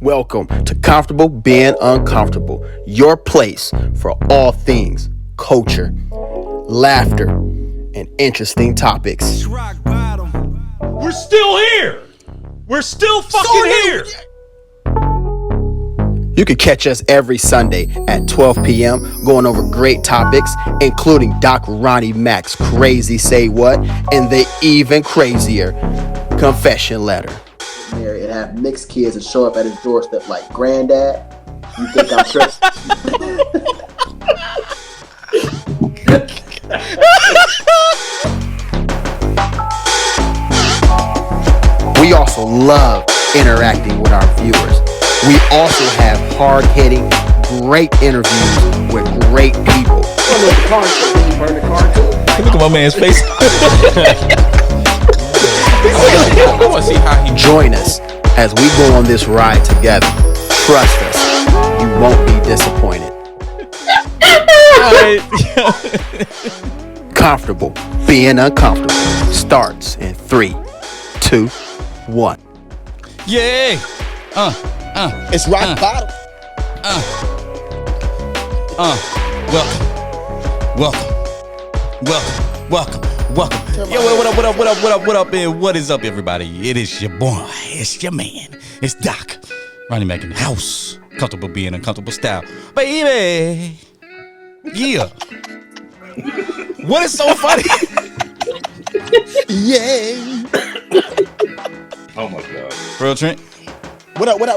Welcome to Comfortable Being Uncomfortable, your place for all things culture, laughter, and interesting topics. We're still here. We're still fucking here. You can catch us every Sunday at 12 p.m. going over great topics, including Doc Ronnie Mac's Crazy Say What and the even crazier Confession Letter. Marry and have mixed kids and show up at his doorstep like, Granddad, you think I'm tripping? We also love interacting with our viewers. We also have hard-hitting, great interviews with great people. Look at my man's face. I want to see how he Join us as we go on this ride together. Trust us, you won't be disappointed. Comfortable Being Uncomfortable starts in 3, 2, 1. Yeah. It's rock bottom. Welcome. Yo, what up, and what is up, everybody? It is your boy, it's your man, it's Doc Ronnie Mac in the house. Comfortable Being Uncomfortable style, baby. Yeah. What is so funny? Yeah. Oh my God. Real Trent. What up? Why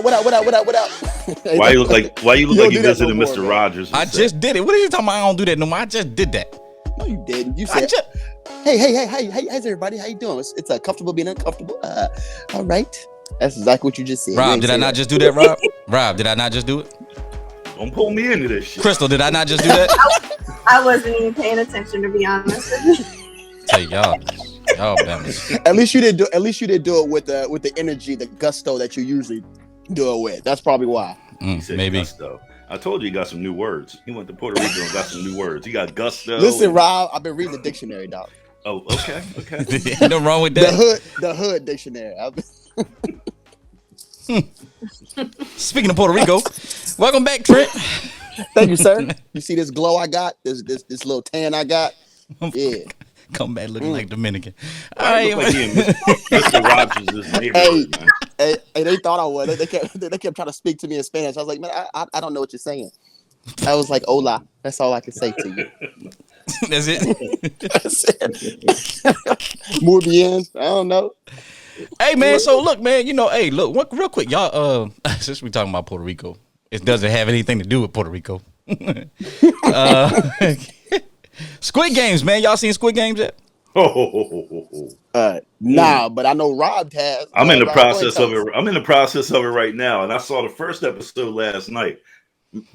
you look like you visited no Mr. more, Rogers? I just did it. What are you talking about? I don't do that no more. I just did that. No, you didn't. You said, hey, how's everybody? How you doing? It's a Comfortable Being Uncomfortable. All right. That's exactly what you just said. Rob, did I not just do that, Rob? Rob, did I not just do it? Don't pull me into this shit. Crystal, did I not just do that? I wasn't even paying attention, to be honest with you. Tell y'all man. At least you didn't do it with the energy, the gusto that you usually do it with. That's probably why. He said Maybe. gusto. I told you he got some new words. He went to Puerto Rico and got some new words. He got gusto. Listen, Rob, I've been reading the dictionary, dog. Oh, okay. Ain't nothing wrong with that. The hood dictionary. Speaking of Puerto Rico, welcome back, Trent. Thank you, sir. You see this glow I got? This little tan I got? Yeah. Come back looking like Dominican. All I right, look like he in Mr. Rogers' neighborhood, man. Hey, they thought I was. They kept trying to speak to me in Spanish. I was like, man, I don't know what you're saying. I was like, hola. That's all I can say to you. That's it. That's it. Muy bien. I don't know. Hey, man. So look, man. Look, real quick, y'all. Since we talking about Puerto Rico, it doesn't have anything to do with Puerto Rico. Squid Games, man. Y'all seen Squid Games yet? Nah, but I know Rob has. I'm in the Rob, process of it. I'm in the process of it right now, and I saw the first episode last night.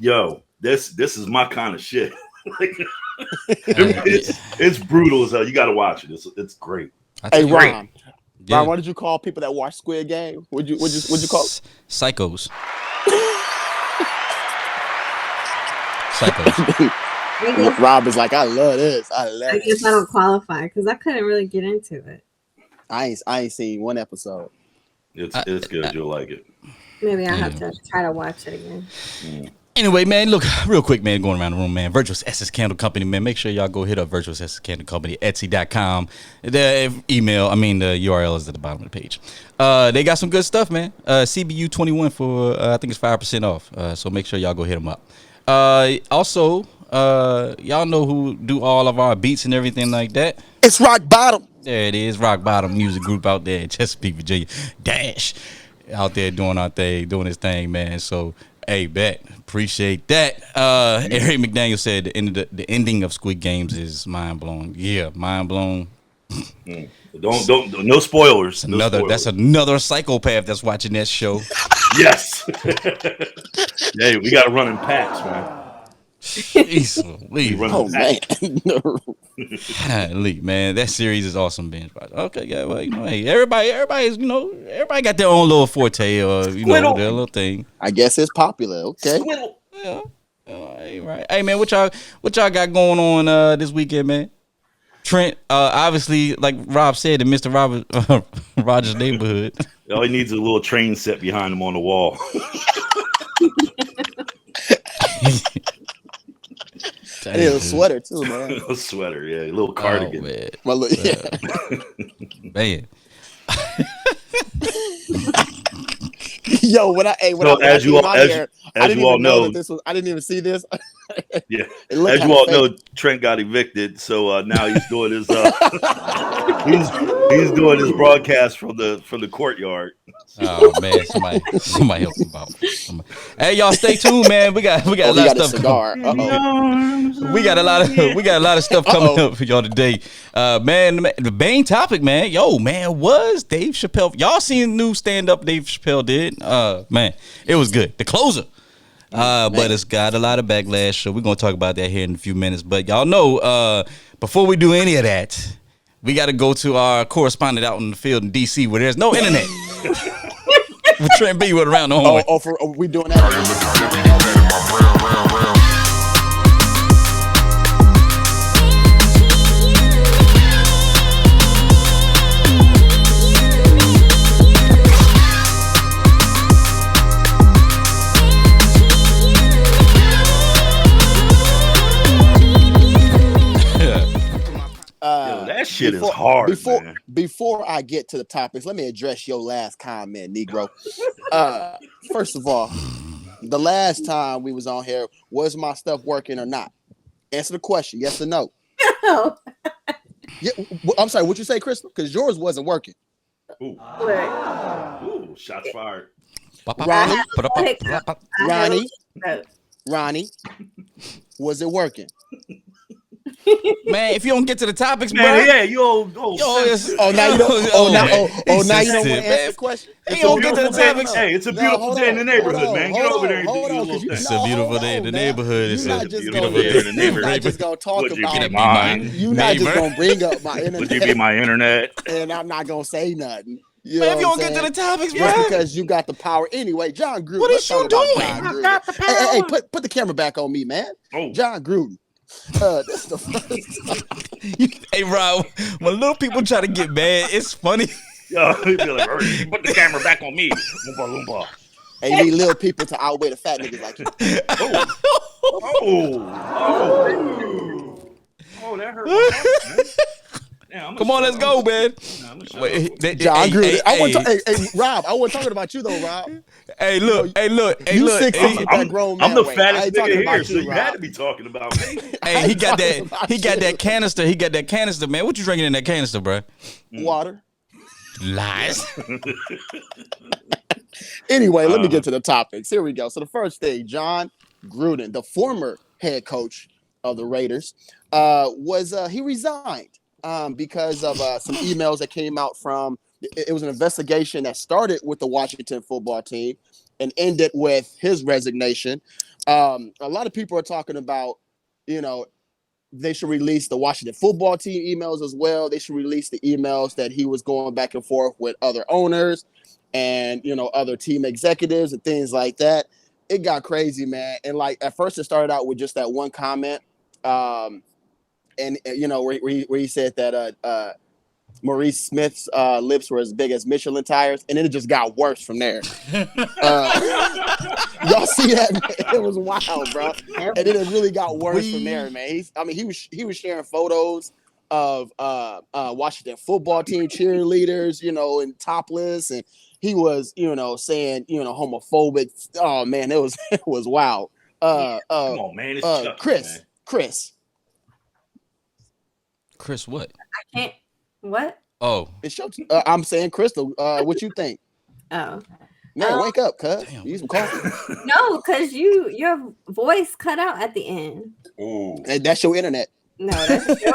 Yo, this is my kind of shit. It's brutal as hell. You got to watch it. It's great. Hey, Ron. Yeah. Ron, what did you call people that watch Squid Game? What'd you call? Psychos. Psychos. Rob is like, I love this. I guess I don't qualify because I couldn't really get into it. I ain't seen one episode. It's good. You'll like it. Maybe I have to try to watch it again. Anyway, man, look, real quick, man, going around the room, man. Virtuous Essence Candle Company, man. Make sure y'all go hit up Virtuous Essence Candle Company, Etsy.com. The URL is at the bottom of the page. They got some good stuff, man. CBU 21 for, I think it's 5% off. So make sure y'all go hit them up. Also, y'all know who do all of our beats and everything like that. It's Rock Bottom. There it is, Rock Bottom Music Group out there in Chesapeake, Virginia. Dash out there doing our thing, doing his thing, man. So, hey, bet. Appreciate that. Eric McDaniel said the ending of Squid Games is mind blowing. Yeah, mind blown. Don't no spoilers. That's another psychopath that's watching that show. Yes. Hey, we got to run in packs, man. Jeez, oh man, that series is awesome, binge watch. Okay, yeah, well, hey, everybody's, everybody got their own little forte or their little thing. I guess it's popular. Okay. Yeah. Right. Hey man, what y'all got going on this weekend, man? Trent, obviously, like Rob said, in Mr. Rogers' neighborhood. All he needs is a little train set behind him on the wall. I need a sweater too, man. A sweater, yeah, a little cardigan. Oh, man. My little, yeah. Man. Yo, when I as you all know, that this was. I didn't even see this. Yeah, as you all know, Trent got evicted, so now he's doing his he's doing his broadcast from the courtyard. Oh man, somebody help him out. Hey, y'all, stay tuned, man. We got a lot of stuff. We got a lot of stuff coming up for y'all today. Man, the main topic, man. Yo, man, was Dave Chappelle. Y'all seen the new stand-up Dave Chappelle did? Man, it was good. The closer. But it's got a lot of backlash, so we're gonna talk about that here in a few minutes. But y'all know, before we do any of that, we got to go to our correspondent out in the field in DC where there's no internet. With Trent B with around the horn. Are we doing that? That shit is hard. Before I get to the topics, let me address your last comment, Negro. First of all, the last time we was on here, was my stuff working or not? Answer the question, yes or no. No. Yeah, I'm sorry, what you say, Crystal? Because yours wasn't working. Ooh, shots fired. Ronnie, was it working? Man, if you don't get to the topics, man, bro. Yeah, now you don't. Now you don't want to answer the question. You don't get to the topics. Hey, it's a beautiful day in the neighborhood, man. Get over there and do your little thing. It's a beautiful day in the neighborhood. You're not just gonna talk about mine. You're not just gonna bring up my internet. Would you be my internet? And I'm not gonna say nothing. You man, if you don't get to the topics, bro. Just because you got the power. Anyway, John Gruden. What is you doing? I got the power. Hey, put the camera back on me, man. John Gruden. This is the first time. Hey, Rob, when little people try to get mad, it's funny. Yo, he'd be like, put the camera back on me. Loompa, loompa. Hey, you need little people to outweigh the fat niggas like you. That hurt my heart, man. Damn, come on, let's go, man. John Gruden. Rob, I wasn't talking about you though, Rob. Hey, look. I'm the fattest nigga here, so you had to be talking about me. Hey, he got that canister. He got that canister, man. What you drinking in that canister, bro? Water. Lies. Anyway, let me get to the topics. Here we go. So the first thing, John Gruden, the former head coach of the Raiders, he resigned. Because of some emails that came out from, it was an investigation that started with the Washington football team and ended with his resignation. A lot of people are talking about, they should release the Washington football team emails as well. They should release the emails that he was going back and forth with other owners and, other team executives and things like that. It got crazy, man. And at first it started out with just that one comment. And where he said that Maurice Smith's lips were as big as Michelin tires, and then it just got worse from there. Y'all see that? It was wild, bro. And then it really got worse from there, man. He was sharing photos of Washington football team cheerleaders, and topless, and he was, saying, homophobic. Oh man, it was wild. Come on, man. It's Chuck, Chris. Chris, what? I can't. What? Oh, it's your I'm saying, Crystal. What you think? Oh, man, wake up, cuz. Use some coffee. No, because your voice cut out at the end. Ooh, and that's your internet. No, that's your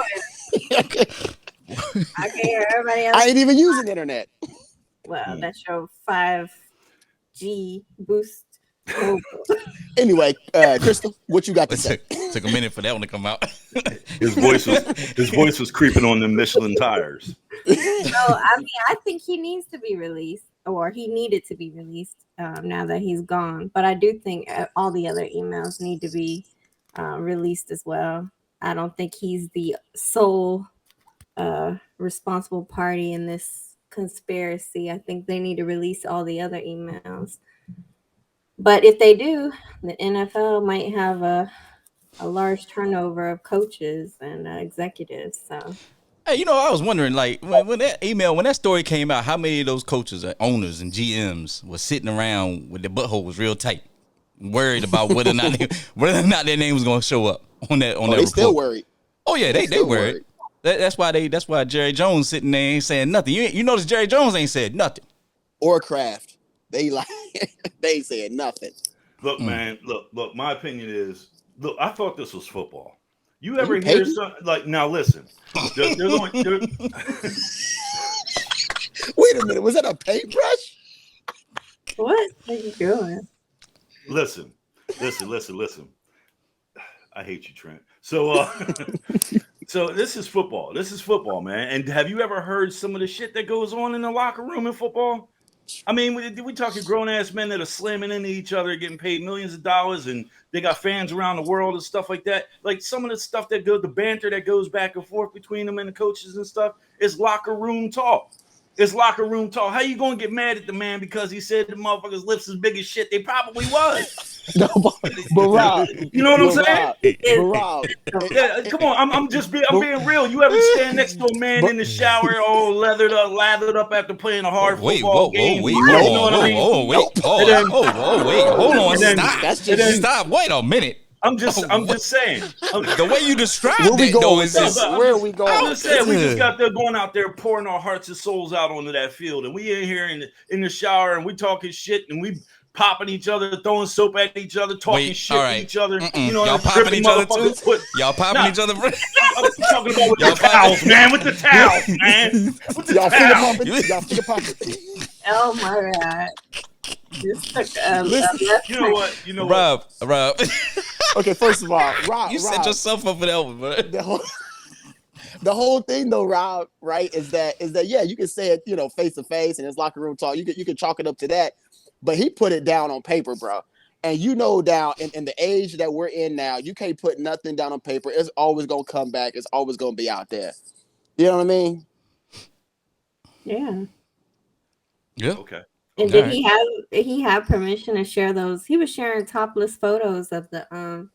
internet. I can hear everybody else. I ain't even using internet. Well, that's your 5G boost. Anyway, Crystal, what you got to say? Took a minute for that one to come out. His voice was creeping on them Michelin tires. No, I think he needs to be released, or he needed to be released now that he's gone. But I do think all the other emails need to be released as well. I don't think he's the sole responsible party in this conspiracy. I think they need to release all the other emails. But if they do, the NFL might have a large turnover of coaches and executives. So Hey, I was wondering, like, when that story came out, how many of those coaches, owners, and GMs was sitting around with their butthole was real tight, worried about whether or not their name was going to show up on that they report. still worried. Oh yeah, they worried. That's why Jerry Jones sitting there ain't saying nothing. You notice Jerry Jones ain't said nothing. Or Kraft, they ain't saying nothing. Look, man, look. My opinion is, look, I thought this was football. You ever hear something like? Now listen, Wait a minute, was that a paintbrush? what are you doing? Listen. I hate you, Trent. So, so this is football. This is football, man. And have you ever heard some of the shit that goes on in the locker room in football? I mean, we talking grown ass men that are slamming into each other, getting paid millions of dollars, and they got fans around the world and stuff like that. Like some of the stuff the banter that goes back and forth between them and the coaches and stuff is locker room talk. It's locker room talk. How you gonna get mad at the man because he said the motherfucker's lips is big as shit? They probably was. No, but Rob, you know what I'm saying? Rob, yeah, come on. I'm being real. You ever stand next to a man in the shower, all lathered up after playing a hard football game? Hold on. Stop. Wait a minute. I'm just saying. The way you described it, though, is just where are we going? I'm just saying, we just got there going out there pouring our hearts and souls out onto that field, and we in here in the shower, and we talking shit, and we popping each other, throwing soap at each other, talking shit to each other. You know, y'all popping each other too. Y'all popping each other. I'm talking about with the towels, man. With the towels, man. With the towels. Y'all finger pumping. Oh my god. Listen, you know what? Rob. Okay, first of all, Rob, you set yourself up for that one, bro. The whole thing, though, Rob, right, is that yeah, you can say it, face to face, and it's locker room talk. You can chalk it up to that, but he put it down on paper, bro. And down in the age that we're in now, you can't put nothing down on paper. It's always gonna come back. It's always gonna be out there. You know what I mean? Yeah. Yeah. Okay. And did he have permission to share those? He was sharing topless photos of the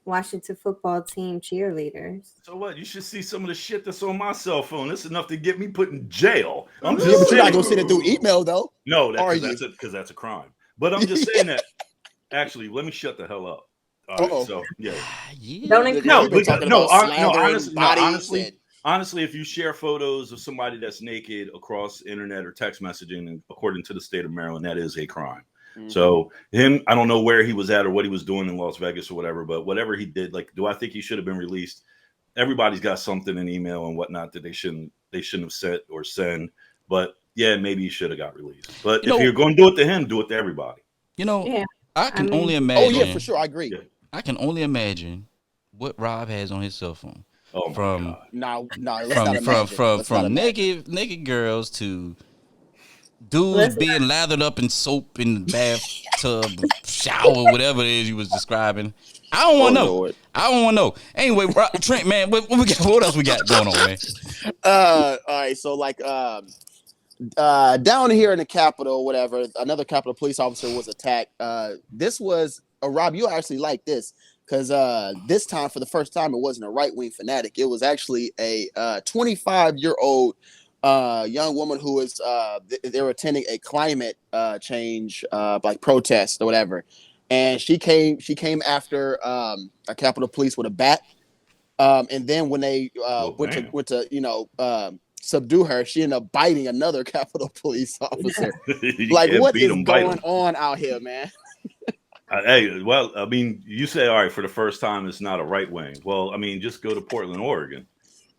Washington football team cheerleaders. So what? You should see some of the shit that's on my cell phone. It's enough to get me put in jail. I'm But just you're not saying. gonna send it through email, though. No, because that's a crime. But I'm just saying that. Actually, let me shut the hell up. All right, so yeah. Don't encourage. Honestly, if you share photos of somebody that's naked across internet or text messaging, and according to the state of Maryland, that is a crime. Mm-hmm. So I don't know where he was at or what he was doing in Las Vegas or whatever, but whatever he did, like, do I think he should have been released? Everybody's got something in email and whatnot that they shouldn't have sent or send. But yeah, maybe he should have got released. But if you're going to do it to him, do it to everybody. I can only imagine. Oh yeah, for sure, I agree. Yeah. I can only imagine what Rob has on his cell phone. Oh from naked girls to dudes being lathered up in soap in the bathtub, shower, whatever it is you was describing. I don't want to know. I don't want to know. Anyway, Trent, man, what else we got going on, man? All right, so down here in the Capitol, whatever, another Capitol police officer was attacked. This was Rob. You actually like this. Because this time, for the first time, it wasn't a right-wing fanatic. It was actually a 25-year-old young woman who was they were attending a climate change protest or whatever, and she came after a Capitol Police with a bat, and then when they went to subdue her, she ended up biting another Capitol Police officer. What is going on out here, man? Hey, well, I mean, you say, all right, for the first time, it's not a right wing. Well, I mean, just go to Portland, Oregon.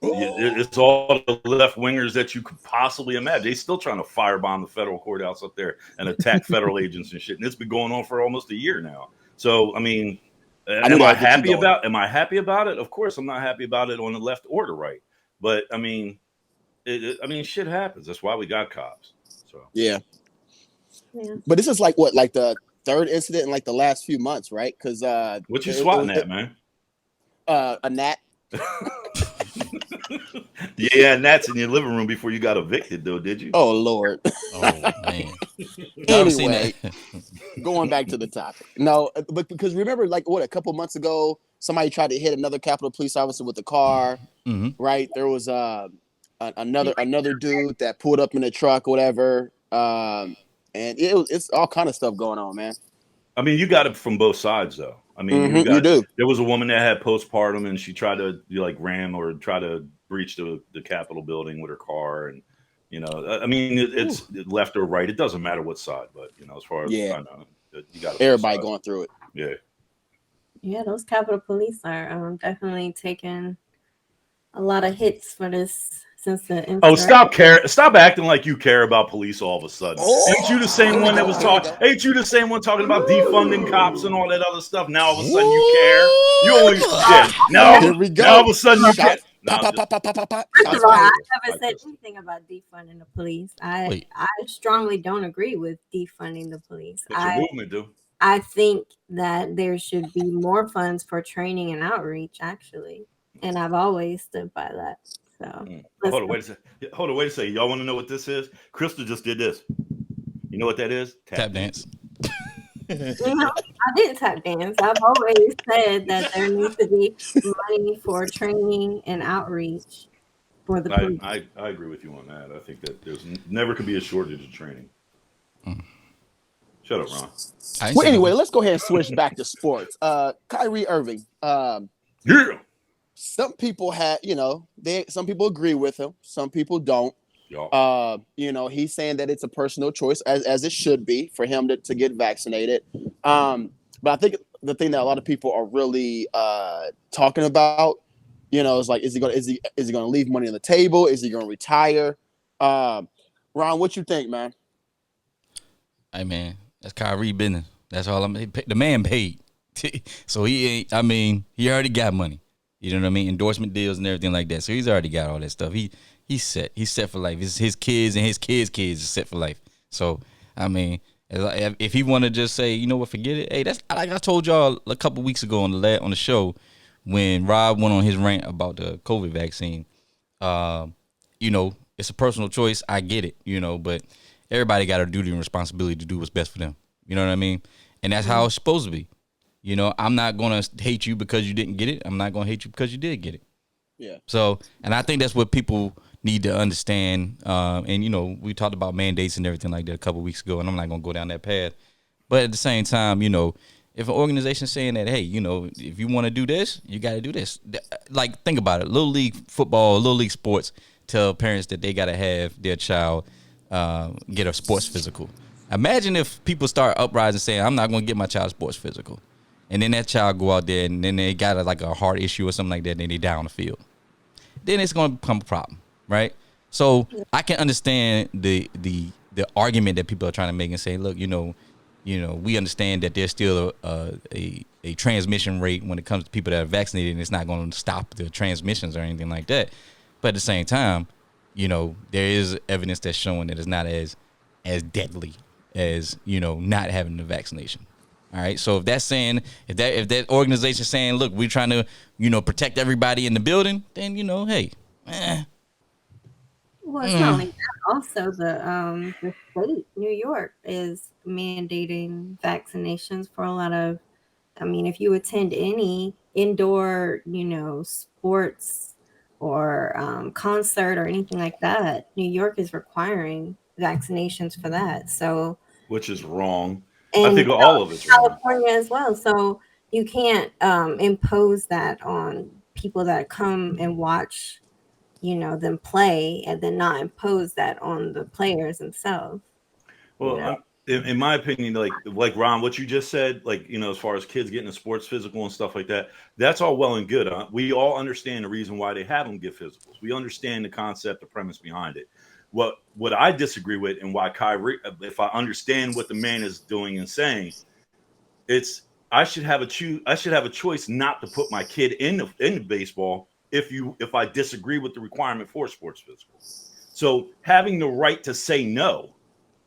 It's all the left wingers that you could possibly imagine. They're still trying to firebomb the federal courthouse up there and attack federal agents and shit. And it's been going on for almost a year now. So, I mean, am I happy about it? Of course, I'm not happy about it on the left or the right. But I mean, shit happens. That's why we got cops. So yeah. But this is the third incident in the last few months, right? Because what you swatting at, man? A gnat. Yeah, and that's in your living room before you got evicted, though, did you? Oh Lord. Oh man, y'all ever seen Anyway, that? going back to the topic. No, but because remember, like what a couple months ago, somebody tried to hit another Capitol police officer with a car. hmm Right? There was another dude that pulled up in a truck or whatever. And it's all kind of stuff going on, man. I mean, you got it from both sides, though. I mean, You do. there was a woman that had postpartum, and she tried to like ram or try to breach the Capitol building with her car, and I mean, it's left or right. It doesn't matter what side, but as far as Yeah. I know, you got Everybody going through it. Yeah. Yeah, those Capitol Police are definitely taking a lot of hits for this since the Oh, insurrection. stop acting like you care about police all of a sudden. Oh, Ain't you the same here we one that go. was Here we talking? go. Ain't you the same one talking about defunding cops and all that other stuff? Now all of a sudden you care. You Ooh. only Here we go. Now all of a sudden you care. Shots. Pop, pop, pop, pop, pop, pop, pop. First Shots of all, I fired. never said anything about defunding the police. I Wait. I strongly don't agree with defunding the police. But your movement do. I think that there should be more funds for training and outreach, actually, and I've always stood by that. So Hold on, wait a second. Hold on, wait a second. Y'all want to know what this is? Crystal just did this. You know what that is? Tap dance. I didn't tap dance. I've always said that there needs to be money for training and outreach for the police. I agree with you on that. I think that there's never could be a shortage of training. Shut up, Ron. Well, anyway, let's go ahead and switch back to sports. Kyrie Irving. Yeah. Some people some people agree with him. Some people don't. Yeah. He's saying that it's a personal choice, as it should be for him to get vaccinated. But I think the thing that a lot of people are really talking about, is like, is he gonna leave money on the table? Is he gonna retire? Ron, what you think, man? Hey man, that's Kyrie business. That's all the man paid. So he ain't, I mean, he already got money. You know what I mean? Endorsement deals and everything like that. So he's already got all that stuff. He's set. He's set for life. His kids and his kids' kids is set for life. So, I mean, if he want to just say, you know what, forget it. Hey, that's like I told y'all a couple weeks ago on the show when Rob went on his rant about the COVID vaccine. It's a personal choice. I get it, but everybody got a duty and responsibility to do what's best for them. You know what I mean? And that's how it's supposed to be. I'm not going to hate you because you didn't get it. I'm not going to hate you because you did get it. Yeah. So, and I think that's what people need to understand. And, we talked about mandates and everything like that a couple weeks ago, and I'm not going to go down that path. But at the same time, if an organization's saying that, hey, if you want to do this, you got to do this. Like, think about it. Little league football, little league sports tell parents that they got to have their child get a sports physical. Imagine if people start uprising saying, I'm not going to get my child a sports physical. And then that child go out there and then they got a heart issue or something like that, and then they die on the field. Then it's going to become a problem, right? So I can understand the argument that people are trying to make and say, look, we understand that there's still a transmission rate when it comes to people that are vaccinated, and it's not going to stop the transmissions or anything like that. But at the same time, there is evidence that's showing that it's not as deadly as not having the vaccination. All right. So if that organization's saying, look, we're trying to, protect everybody in the building, then, hey. Well, it's not only that. Also, the state, New York, is mandating vaccinations for a lot of, if you attend any indoor, sports or concert or anything like that, New York is requiring vaccinations for that. So, which is wrong. and I think all of it's wrong. California as well. So you can't impose that on people that come and watch, them play, and then not impose that on the players themselves. Well, in my opinion, like Ron, what you just said, as far as kids getting a sports physical and stuff like that, that's all well and good. We all understand the reason why they have them get physicals. We understand the concept, the premise behind it. What I disagree with, and why Kyrie, if I understand what the man is doing and saying, I should have a choice not to put my kid in the baseball if I disagree with the requirement for sports physical. So having the right to say no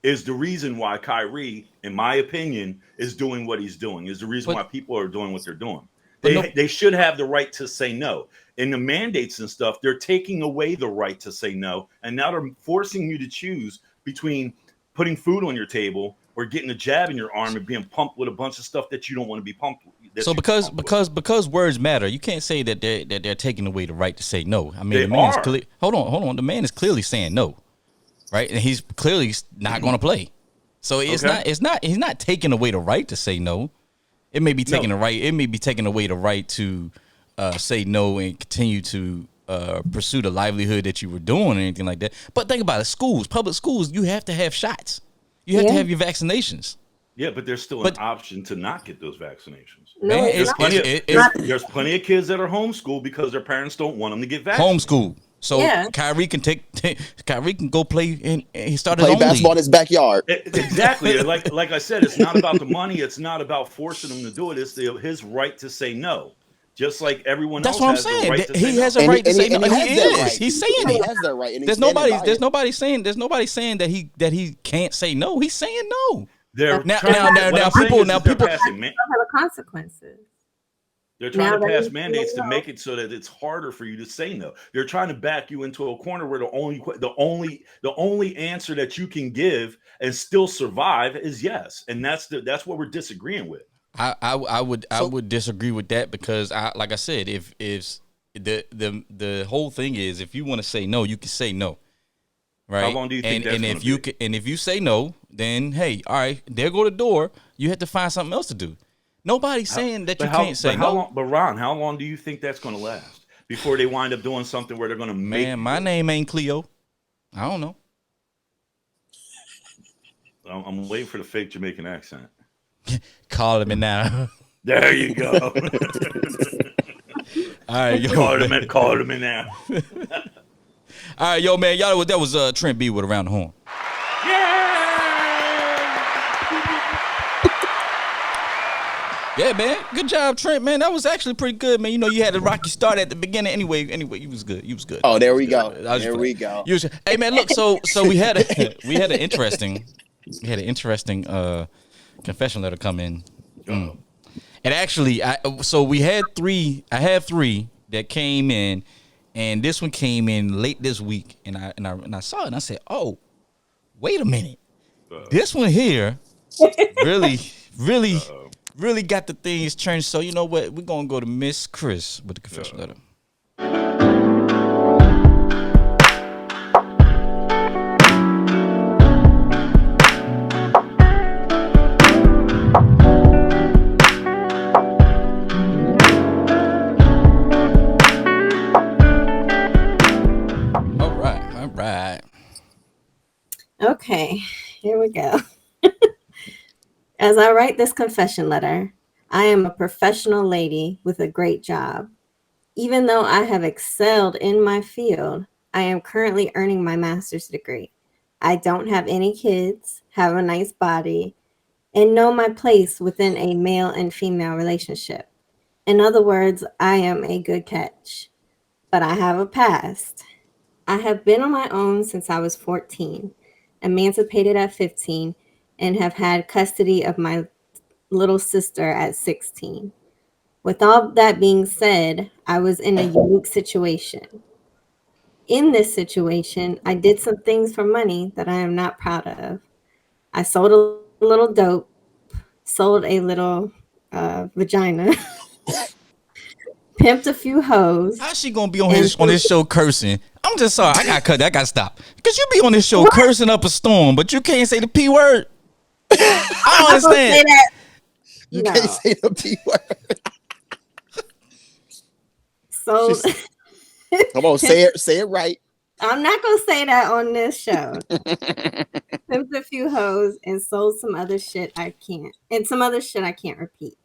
is the reason why Kyrie, in my opinion, is doing what he's doing. Is the reason why people are doing what they're doing. But no, They should have the right to say no. In the mandates and stuff, they're taking away the right to say no, and now they're forcing you to choose between putting food on your table or getting a jab in your arm and being pumped with a bunch of stuff that you don't want to be pumped with. so because words matter, you can't say that they're taking away the right to say no. I mean, They the man is are. clear. Hold on. The man is clearly saying no, right? And he's clearly not going to play. So he's not taking away the right to say no. It may be taking It may be taking away the right to say no and continue to pursue the livelihood that you were doing or anything like that. But think about it: public schools, you have to have shots. You have to have your vaccinations. Yeah, but there's still an option to not get those vaccinations. No, Man, it's There's plenty of kids that are homeschooled because their parents don't want them to get vaccinated. homeschool. So Kyrie can go play and he started his own basketball in league. his backyard. Exactly. Like I said, it's not about the money. It's not about forcing him to do it. It's his right to say no. Just like everyone That's else what I'm has saying. the right to say He no. has a right to say no. and He has that is. right. He's saying He it. has that right. And There's he's standing nobody by it. there's nobody saying that he can't say no. He's saying no. They're Now people people passing, have consequences. they're trying Now to that pass he's mandates saying to no. make it so that it's harder for you to say no. They're trying to back you into a corner where the only answer that you can give and still survive is yes, and that's what we're disagreeing with. I would disagree with that because like I said, if the whole thing is if you want to say no, you can say no. Right. How long do you think that's if gonna be? if you say no, then hey, all right, there go the door. You have to find something else to do. Nobody's saying that you can't say no. But Ron, how long do you think that's going to last before they wind up doing something where they're going to make? Man, my name ain't Cleo. I don't know. I'm waiting for the fake Jamaican accent. Calling me now. There you go. All right, yo, Call him in now. all right, yo, man, y'all. That was Trent B with Around the Horn. Yeah, man. Good job, Trent, man. That was actually pretty good, man. You know, you had a rocky start at the beginning. Anyway, you was good. You was good. Oh, there we go. There we go. Hey, man, look. So we had an interesting confession letter come in. And actually, I had three that came in, and this one came in late this week, and I saw it and I said, oh, wait a minute, this one here really got the things turned. So you know what? We're gonna go to Miss Chris with the confession letter. All right. Okay, here we go. As I write this confession letter, I am a professional lady with a great job. Even though I have excelled in my field, I am currently earning my master's degree. I don't have any kids, have a nice body, and know my place within a male and female relationship. In other words, I am a good catch. But I have a past. I have been on my own since I was 14, emancipated at 15, and have had custody of my little sister at 16. With all that being said, I was in a unique situation. In this situation, I did some things for money that I am not proud of. I sold a little dope, sold a little vagina, pimped a few hoes. How's she gonna be on this show cursing? I'm just sorry. I gotta cut that. I gotta stop. Because you be on this show cursing up a storm, but you can't say the P word. I don't understand. You can't say the P word. So come on, say it right. I'm not gonna say that on this show. Pimped a few hoes and sold some other shit I can't repeat.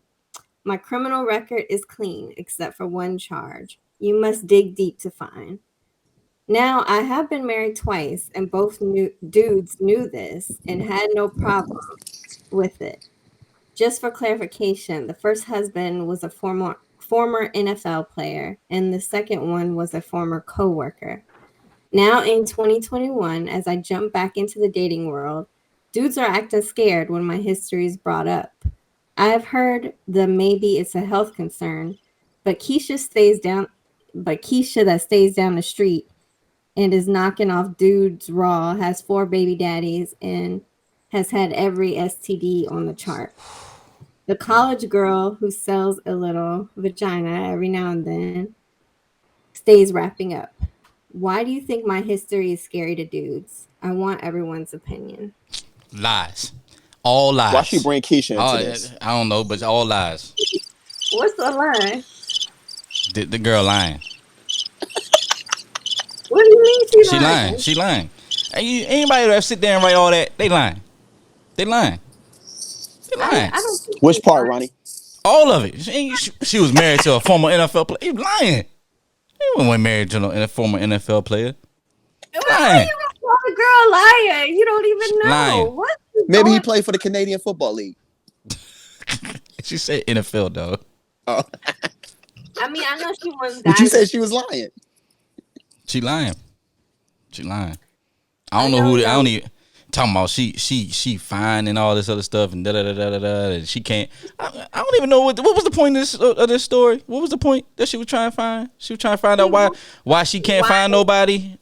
My criminal record is clean except for one charge. You must dig deep to find. Now, I have been married twice, and both dudes knew this and had no problem with it. Just for clarification, the first husband was a former NFL player, and the second one was a former coworker. Now in 2021, as I jump back into the dating world, dudes are acting scared when my history is brought up. I have heard the maybe it's a health concern, but Keisha stays down. But Keisha that stays down the street and is knocking off dudes raw, has 4 baby daddies, and has had every STD on the chart. The college girl who sells a little vagina every now and then stays wrapping up. Why do you think my history is scary to dudes? I want everyone's opinion. Lies. All lies. Why she bring Keisha into this? I don't know, but all lies. What's the lie? The girl lying. What do you mean She lying. She lying. Anybody that sit there and write all that, they lying. They lying. They lying. I don't think Which she's part, lying. Ronnie? All of it. She was married to a former NFL player. You lying. You weren't married to a former NFL player. Why you gonna call the girl liar? You don't even know. Lying. What? Maybe he played for the Canadian Football League. She said NFL, though. Oh. I mean, I know she was. But you said she was lying. She lying. She lying. I don't know who. I don't even talking about. She fine and all this other stuff and da da da da da. And she can't. I don't even know what was the point of this story. What was the point that she was trying to find? She was trying to find out why she can't find nobody.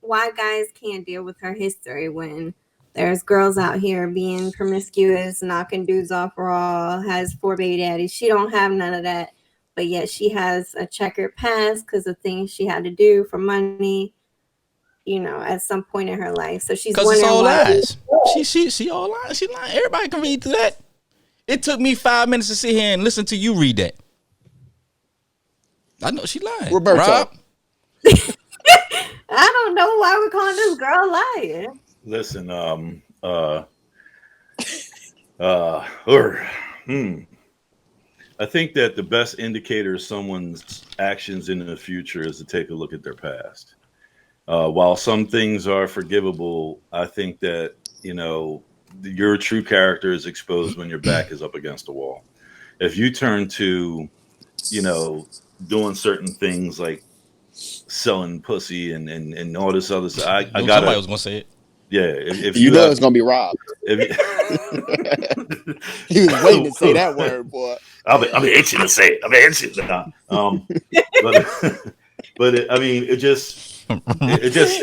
Why guys can't deal with her history when there's girls out here being promiscuous, knocking dudes off raw, has 4 baby daddies. She don't have none of that, but yet she has a checkered past because of things she had to do for money, you know, at some point in her life. So she's wondering it's all why. lies. She all lies. She lying. Everybody can read through that. It took me 5 minutes to sit here and listen to you read that. I know she lying. Roberto. Rob? I don't know why we're calling this girl lying. Listen, I think that the best indicator of someone's actions in the future is to take a look at their past. While some things are forgivable, I think that, you know, your true character is exposed when your back is up against the wall. If you turn to, you know, doing certain things like selling pussy and all this other stuff, I got somebody was gonna say it. Yeah, if you know it's gonna be Rob. He was waiting to say that word, boy. I'll be itching to say it. I'll be itching to but I mean, it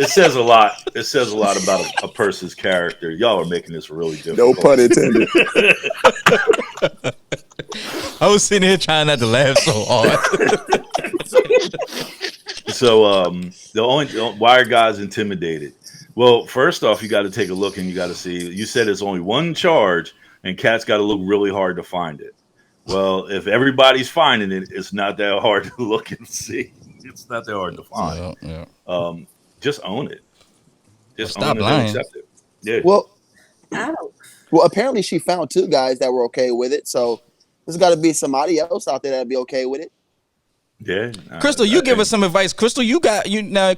says a lot. It says a lot about a person's character. Y'all are making this really difficult. No pun intended. I was sitting here trying not to laugh so hard. So why are guys intimidated? Well, first off, you got to take a look and you got to see. You said it's only one charge, and cats got to look really hard to find it. Well, if everybody's finding it, it's not that hard to look and see. It's not that hard to find. Yeah. Just own it. Just stop own it lying. and accept it. Yeah. Well, apparently she found 2 guys that were okay with it. So there's got to be somebody else out there that'd be okay with it. Yeah. Crystal, you give us some advice. Crystal, you've been on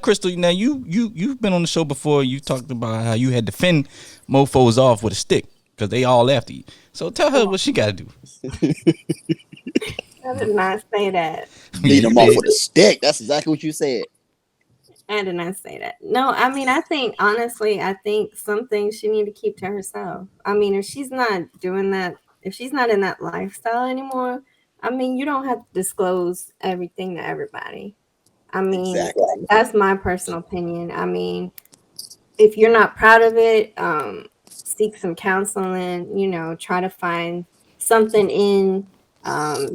the show before. You talked about how you had to fend mofos off with a stick because they all after you. So tell her what she got to do. I did not say that. Beat them off with a stick. That's exactly what you said. I did not say that. No, I mean, I think some things she need to keep to herself. I mean, if she's not doing that, if she's not in that lifestyle anymore, I mean, you don't have to disclose everything to everybody. I mean, That's my personal opinion. I mean, if you're not proud of it, seek some counseling, you know, try to find something in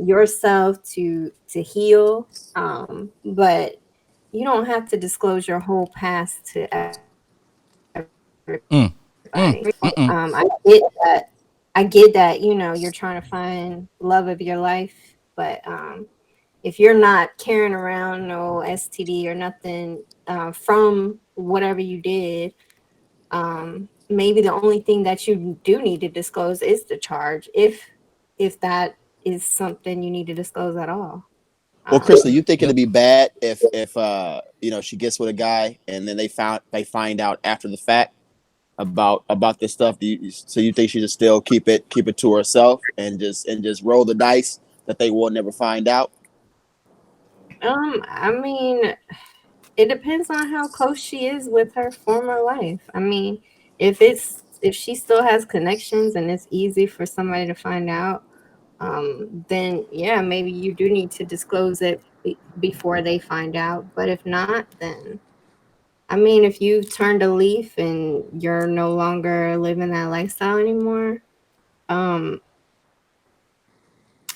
yourself to heal. But you don't have to disclose your whole past to everybody. I get that, you know, you're trying to find love of your life, but if you're not carrying around no STD or nothing from whatever you did, maybe the only thing that you do need to disclose is the charge, if that is something you need to disclose at all. Well, Crystal, you think it'd be bad if you know, she gets with a guy and then they find out after the fact about this stuff? So you think she should still keep it to herself and just roll the dice that they will never find out? I mean, it depends on how close she is with her former life. I mean, if she still has connections and it's easy for somebody to find out, then yeah, maybe you do need to disclose it before they find out. But if not, then I mean, if you've turned a leaf and you're no longer living that lifestyle anymore, um,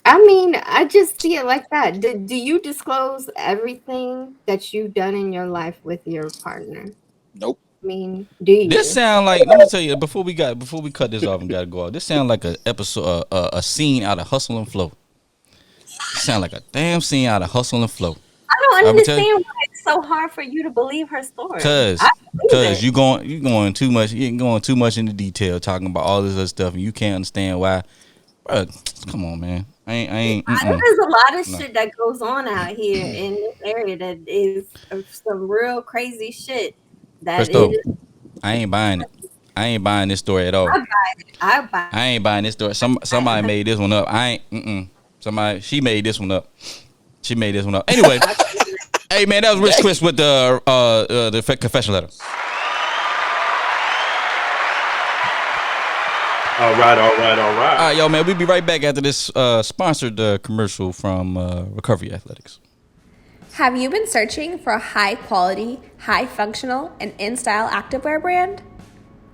I mean, I just see it like that. Do you disclose everything that you've done in your life with your partner? Nope. I mean, do This you? sound like, let me tell you before we cut this off and gotta go out. This sound like a episode, a scene out of Hustle and Flow. Sound like a damn scene out of Hustle and Flow. I don't I'm gonna tell you, understand why it's so hard for you to believe her story. cause I believe it. you going too much. You going too much into detail, talking about all this other stuff, and you can't understand why. Bro, come on, man. I ain't. There's a lot of No. shit that goes on out here in this area that is some real crazy shit. That Christo, is, I ain't buying it. I ain't buying this story at all. I buy I ain't buying this story. Somebody made this one up. I ain't. She made this one up. She made this one up. Anyway, hey man, that was Rich Chris with the confession letter. All right. All right, yo, man, we'll be right back after this sponsored commercial from Recovery Athletics. Have you been searching for a high quality, high functional, and in style activewear brand?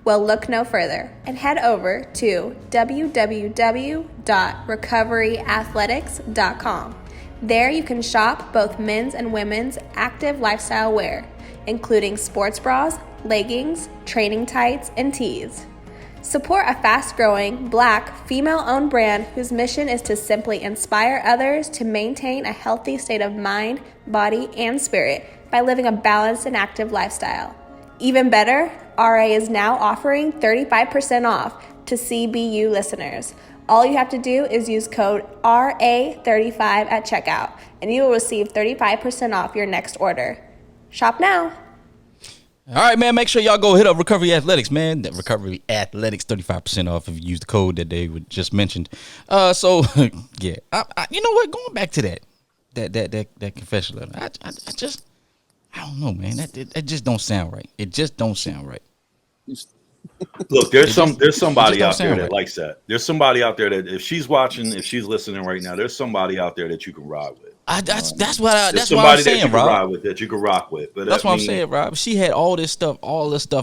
Well, look no further and head over to www.recoveryathletics.com. There you can shop both men's and women's active lifestyle wear, including sports bras, leggings, training tights, and tees. Support a fast-growing, Black, female-owned brand whose mission is to simply inspire others to maintain a healthy state of mind, body, and spirit by living a balanced and active lifestyle. Even better, RA is now offering 35% off to CBU listeners. All you have to do is use code RA35 at checkout, and you will receive 35% off your next order. Shop now. All right, man. Make sure y'all go hit up Recovery Athletics, man. That Recovery Athletics 35% off if you use the code that they just mentioned. So yeah, you know what? Going back to that confession letter, I don't know, man. That just don't sound right. It just don't sound right. Look, there's somebody out there that right. likes that. There's somebody out there that if she's watching, if she's listening right now, there's somebody out there that you can ride with. That's what I'm somebody saying, that you can Rob. ride with, that you can rock with. But That's what I'm saying, Rob. She had all this stuff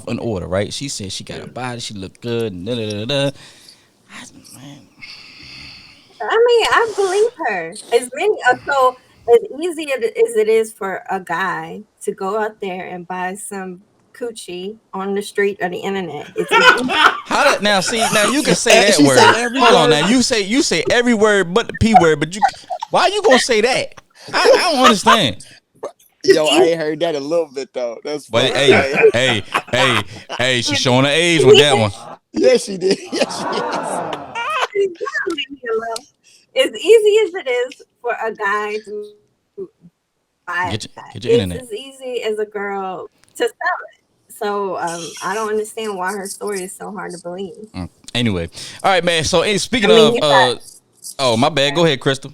in order, right? She said she got a body, she looked good, and man. I mean, I believe her. So as easy as it is for a guy to go out there and buy some coochie on the street or the internet, it's easy. Now you can say that word. Hold on, now you say every word but the P word, but why you gonna say that? I don't understand. Yo, I ain't heard that a little bit though. That's funny. But hey, she's showing her age with that one. Yes, she did. Yes, she is. As easy as it is for a guy to buy Get your it's internet. as easy as a girl to sell it. So I don't understand why her story is so hard to believe. Anyway, all right, man. So speaking of, oh my bad. Go ahead, Crystal.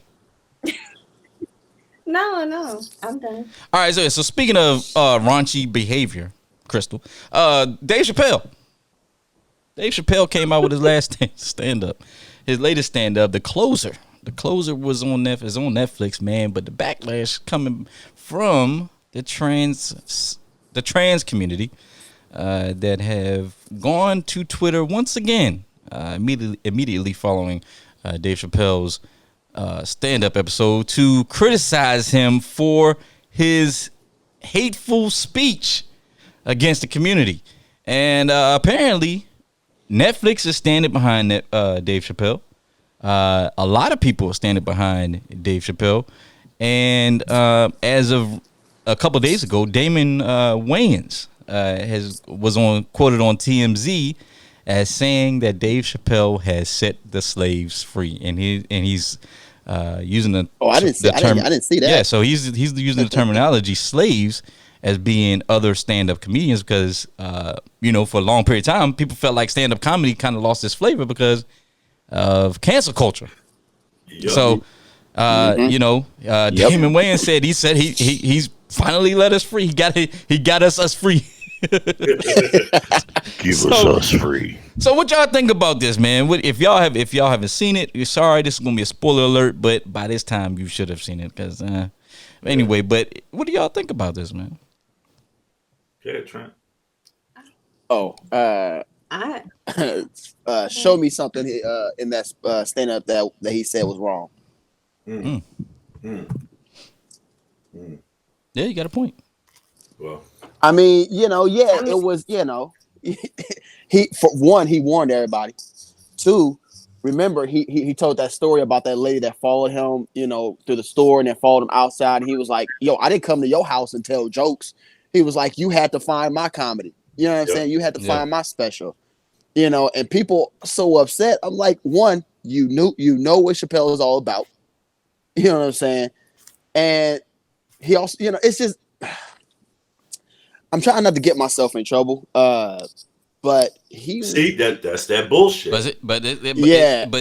No, I'm done. All right, so speaking of raunchy behavior, Crystal, Dave Chappelle came out with his last stand-up, his latest stand-up, The Closer. The Closer was on Netflix, man, but the backlash coming from the trans community that have gone to Twitter once again, immediately following Dave Chappelle's stand-up episode to criticize him for his hateful speech against the community. And apparently Netflix is standing behind Dave Chappelle. A lot of people are standing behind Dave Chappelle. And as of a couple of days ago, Damon Wayans was quoted on TMZ as saying that Dave Chappelle has set the slaves free, and he's using the I didn't see that. Yeah, so he's using the terminology slaves as being other stand-up comedians because for a long period of time people felt like stand-up comedy kind of lost its flavor because of cancel culture. Yep. So Damon Wayans said he's finally let us free. He got us free. Give us free. So what y'all think about this, man? If y'all haven't seen it, you're sorry. This is gonna be a spoiler alert, but by this time you should have seen it. Because anyway, but what do y'all think about this, man? Yeah, Trent. Oh, I show me something in that stand up that he said was wrong. Mm. Mm. Yeah, you got a point. Well, I mean, yeah, I mean- it was, he for one, he warned everybody. Two, remember he told that story about that lady that followed him, through the store and then followed him outside. And he was like, "Yo, I didn't come to your house and tell jokes." He was like, "You had to find my comedy. You know what I'm Yep. saying? You had to find my special." And people so upset. I'm like, one, you know what Chappelle is all about. You know what I'm saying? And he also, it's just, I'm trying not to get myself in trouble. But he see that's that bullshit. But see,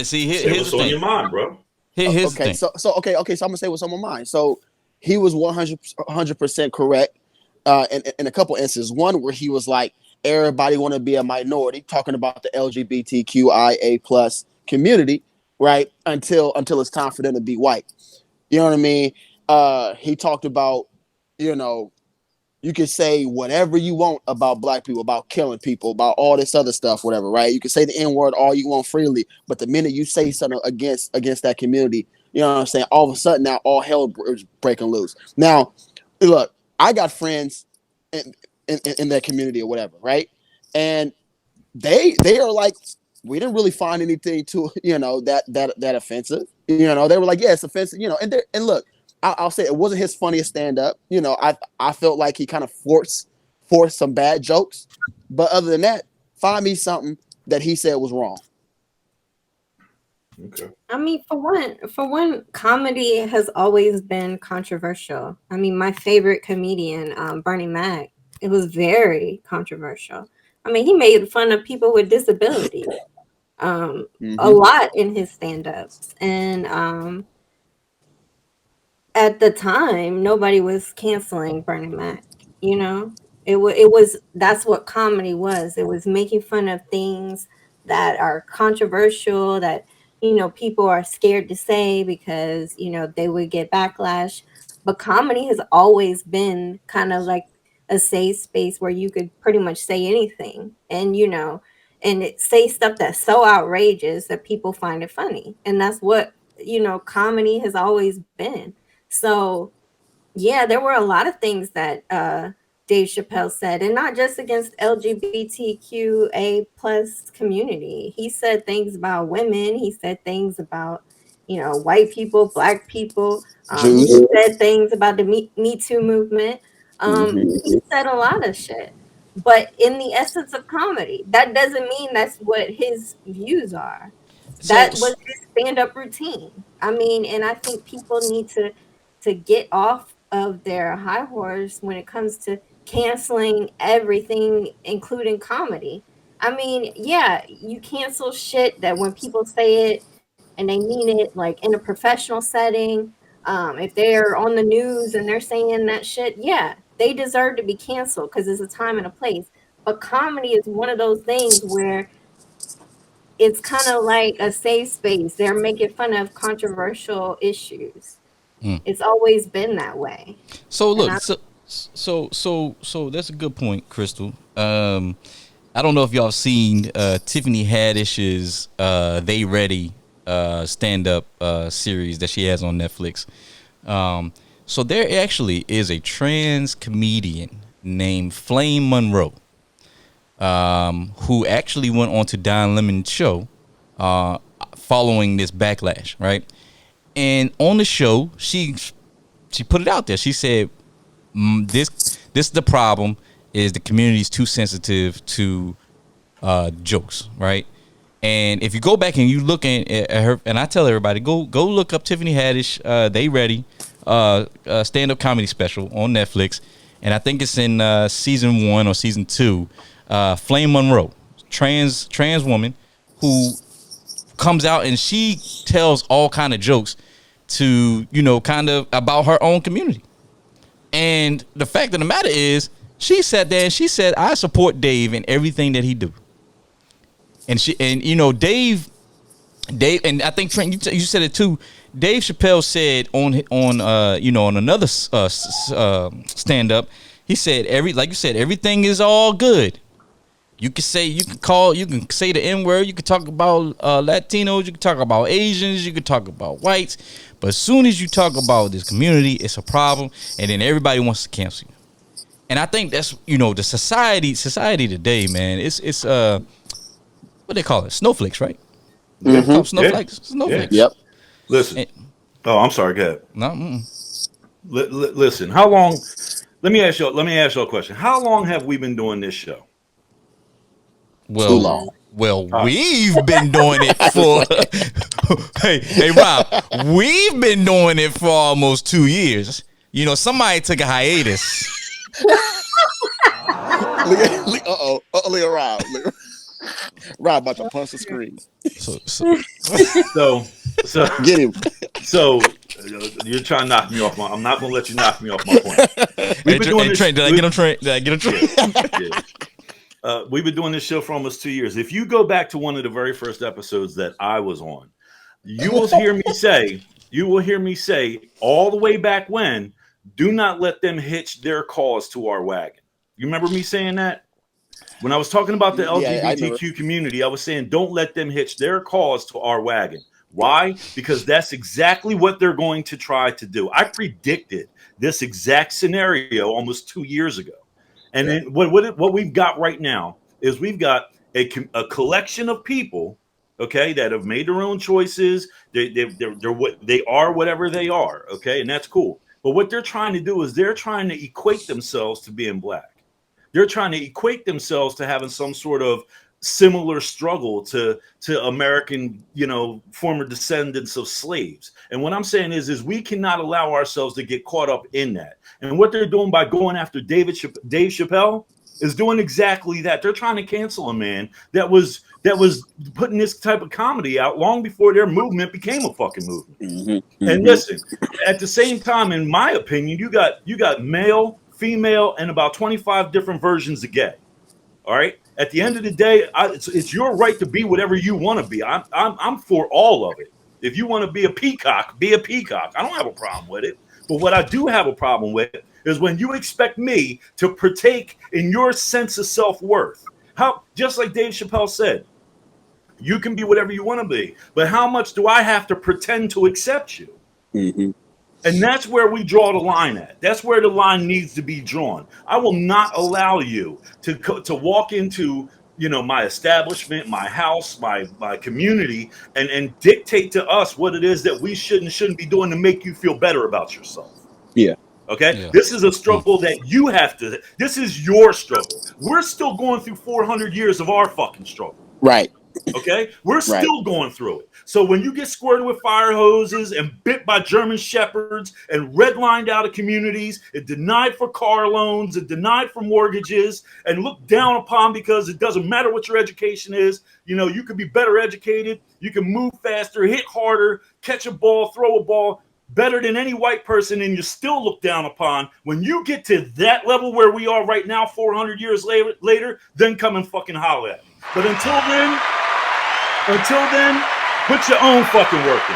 Say here's what's the on thing. your mind, bro. Here's the okay, thing. so I'm gonna say what's on my mind. So he was 100% correct in a couple instances. One where he was like, everybody want to be a minority, talking about the LGBTQIA plus community, right? Until it's time for them to be white. You know what I mean? He talked about, you can say whatever you want about black people, about killing people, about all this other stuff, whatever, right? You can say the N-word all you want freely, but the minute you say something against that community, you know what I'm saying? All of a sudden now all hell is breaking loose. Now, look, I got friends in that community or whatever, right? And they are like, we didn't really find anything to, that offensive. They were like, yeah, it's offensive, and look, I'll say it wasn't his funniest stand up. I felt like he kind of forced some bad jokes, but other than that, find me something that he said was wrong. Okay. I mean, for one, comedy has always been controversial. I mean, my favorite comedian, Bernie Mac, it was very controversial. I mean, he made fun of people with disabilities a lot in his stand-ups. And at the time, nobody was canceling Bernie Mac, It was that's what comedy was. It was making fun of things that are controversial, that people are scared to say because they would get backlash. But comedy has always been kind of like a safe space where you could pretty much say anything, and say stuff that's so outrageous that people find it funny. And that's what comedy has always been. So yeah, there were a lot of things that Dave Chappelle said, and not just against LGBTQA plus community. He said things about women. He said things about, white people, black people. He Jews. said things about the Me Too movement. He said a lot of shit. But in the essence of comedy, that doesn't mean that's what his views are. That was his stand-up routine. I mean, and I think people need to get off of their high horse when it comes to canceling everything, including comedy. I mean, yeah, you cancel shit that when people say it and they mean it, like in a professional setting. If they're on the news and they're saying that shit, yeah, they deserve to be canceled because it's a time and a place. But comedy is one of those things where it's kind of like a safe space. They're making fun of controversial issues. It's always been that way. So look, so that's a good point, Crystal. I don't know if y'all seen Tiffany Haddish's "They Ready" stand-up series that she has on Netflix. So there actually is a trans comedian named Flame Monroe, who actually went on to Don Lemon's show following this backlash, right? And on the show, she put it out there. She said, "This is the problem: is the community is too sensitive to jokes, right?" And if you go back and you look at her, and I tell everybody, go look up Tiffany Haddish, "They Ready," stand-up comedy special on Netflix, and I think it's in season 1 or season 2. Flame Monroe, trans woman who comes out and she tells all kind of jokes to, kind of about her own community. And the fact of the matter is, she sat there and she said, "I support Dave in everything that he do." and you know, Dave, and I think Trent, you said it too. Dave Chappelle said on you know, on another stand up, he said like you said, everything is all good. You can say the N word. You can talk about Latinos. You can talk about Asians. You can talk about whites. But as soon as you talk about this community, it's a problem, and then everybody wants to cancel you. And I think that's, you know, the society today, man. It's what they call it, snowflakes, right? Mm-hmm. Snowflakes. Snowflakes. Yep. Listen. Oh, I'm sorry. Go ahead. No. Listen. How long? Let me ask you a question. How long have we been doing this show? Too long. Well, we've been doing it for. hey, Rob, we've been doing it for almost 2 years. You know, somebody took a hiatus. Look at Rob. Rob about to punch the screen. So Get him. So you're trying to knock me off I'm not going to let you knock me off my point. Trent, did I get him Trent? Yeah. We've been doing this show for almost 2 years. If you go back to one of the very first episodes that I was on, you will hear me say all the way back when, do not let them hitch their cause to our wagon. You remember me saying that? When I was talking about the LGBTQ community, I was saying, don't let them hitch their cause to our wagon. Why? Because that's exactly what they're going to try to do. I predicted this exact scenario almost 2 years ago. And then what we've got right now is we've got a collection of people, okay, that have made their own choices. They're what they are, whatever they are, okay, and that's cool. But what they're trying to do is they're trying to equate themselves to being black. They're trying to equate themselves to having some sort of similar struggle to American, you know, former descendants of slaves. And what I'm saying is we cannot allow ourselves to get caught up in that. And what they're doing by going after Dave Chappelle is doing exactly that. They're trying to cancel a man that was putting this type of comedy out long before their movement became a fucking movement. Mm-hmm. And listen, at the same time, in my opinion, you got male, female, and about 25 different versions of gay. All right. At the end of the day, it's your right to be whatever you want to be. I'm for all of it. If you want to be a peacock, be a peacock. I don't have a problem with it. But what I do have a problem with is when you expect me to partake in your sense of self-worth. How, just like Dave Chappelle said, you can be whatever you want to be, but how much do I have to pretend to accept you? Mm-hmm. And that's where we draw the line at. That's where the line needs to be drawn. I will not allow you to walk into, you know, my establishment, my house, my community, and dictate to us what it is that we shouldn't be doing to make you feel better about yourself. Yeah. Okay. Yeah. This is a struggle that you have to. This is your struggle. We're still going through 400 years of our fucking struggle. Right. Okay, we're still going through it. So when you get squirted with fire hoses and bit by German shepherds and redlined out of communities and denied for car loans and denied for mortgages and looked down upon because it doesn't matter what your education is, you know, you could be better educated, you can move faster, hit harder, catch a ball, throw a ball better than any white person, and you still look down upon. When you get to that level where we are right now, 400 years later, then come and fucking holler at me. But until then, put your own fucking work in.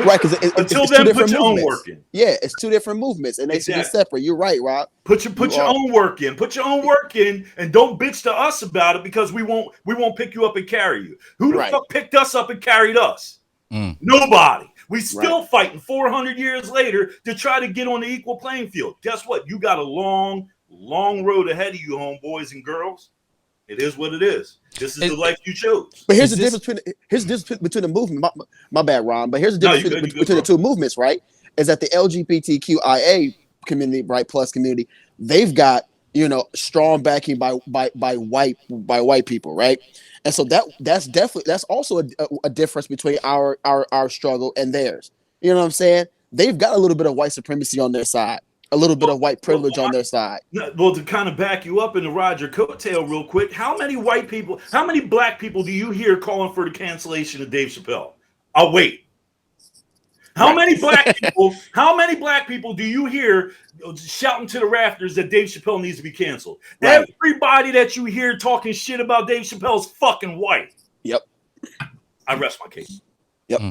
Right, because until then, put your own work in. Yeah, it's two different movements, and they should be separate. You're right, Rob. Put your own work in. Put your own work in, and don't bitch to us about it because we won't pick you up and carry you. Who the fuck picked us up and carried us? Nobody. We still fighting 400 years later to try to get on the equal playing field. Guess what? You got a long, long road ahead of you, homeboys and girls. It is what it is. This is the life you chose. But here's the difference between the movement. My bad, Ron. But here's the difference between the two movements, right? Is that the LGBTQIA community, right, plus community, they've got, you know, strong backing by white people, right? And so that's also a difference between our struggle and theirs. You know what I'm saying? They've got a little bit of white supremacy on their side. A little bit of white privilege on their side. Well, to kind of back you up and to ride your coattail real quick, how many black people do you hear calling for the cancellation of Dave Chappelle? I'll wait. How many black people? How many black people do you hear shouting to the rafters that Dave Chappelle needs to be canceled? Right. Everybody that you hear talking shit about Dave Chappelle is fucking white. Yep. I rest my case. Yep.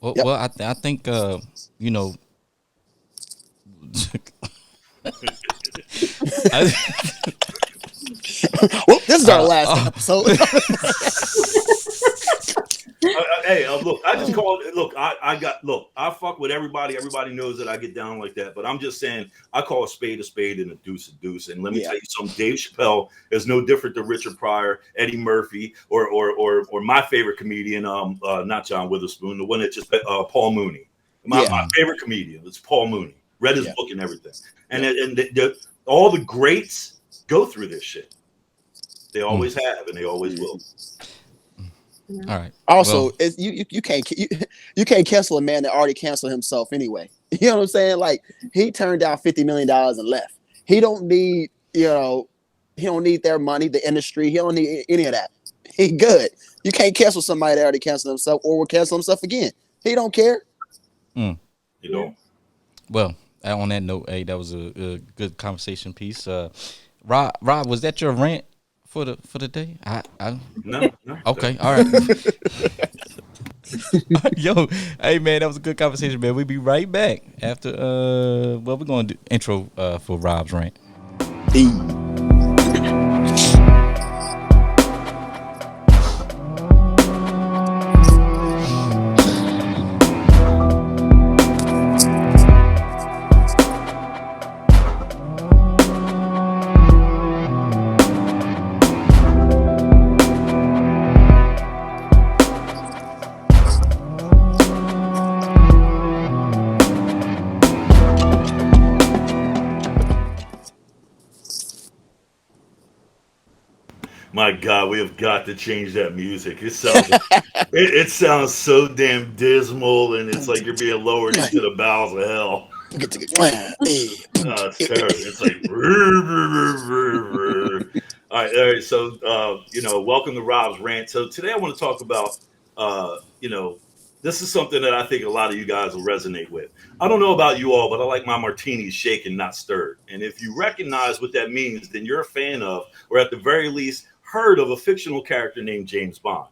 Well, Yep. well, I think you know. Well, this is our last episode. Hey, look, I just call it. Look, I fuck with everybody. Everybody knows that I get down like that. But I'm just saying, I call a spade and a deuce. And let me tell you something. Dave Chappelle is no different than Richard Pryor, Eddie Murphy, or my favorite comedian, not John Witherspoon, the one that just Paul Mooney. My favorite comedian is Paul Mooney. Read his book and everything. And all the greats go through this shit. They always have, and they always will. All right. Also, you can't cancel a man that already canceled himself anyway. You know what I'm saying? Like, he turned down $50 million and left. He don't need, he don't need their money, the industry. He don't need any of that. He good. You can't cancel somebody that already canceled himself or will cancel himself again. He don't care. You know. Well, on that note, hey, that was a good conversation piece. Rob, was that your rant for the day? No. Okay, all right. Yo, hey man, that was a good conversation, man. We'll be right back after we're gonna do intro for Rob's rant. My God, we have got to change that music. It sounds it sounds so damn dismal, and it's like you're being lowered into the bowels of hell. It's terrible. It's like all right. So welcome to Rob's rant. So today I want to talk about this is something that I think a lot of you guys will resonate with. I don't know about you all, but I like my martinis shaken, not stirred. And if you recognize what that means, then you're a fan of, or at the very least, heard of a fictional character named James Bond.